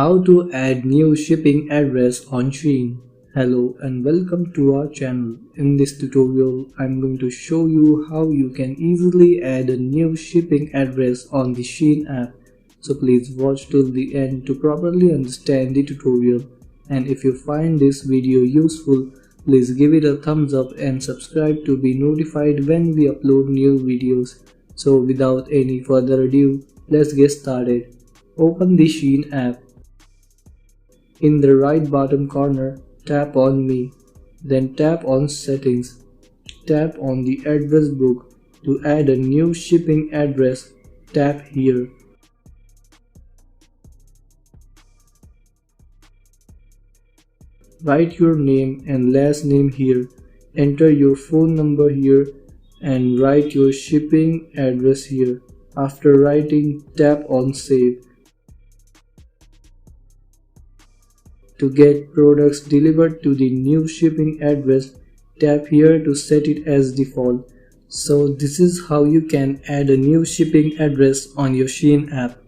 How to add new shipping address on Shein. Hello and welcome to our channel. In this tutorial, I'm going to show you how you can easily add a new shipping address on the Shein app. So please watch till the end to properly understand the tutorial. And if you find this video useful, please give it a thumbs up and subscribe to be notified when we upload new videos. So without any further ado, let's get started. Open the Shein app. In the right bottom corner, tap on Me, then tap on Settings. Tap on the address book. To add a new shipping address, tap here. Write your name and last name here. Enter your phone number here and write your shipping address here. After writing, tap on Save. To get products delivered to the new shipping address, tap here to set it as default. So this is how you can add a new shipping address on your Shein app.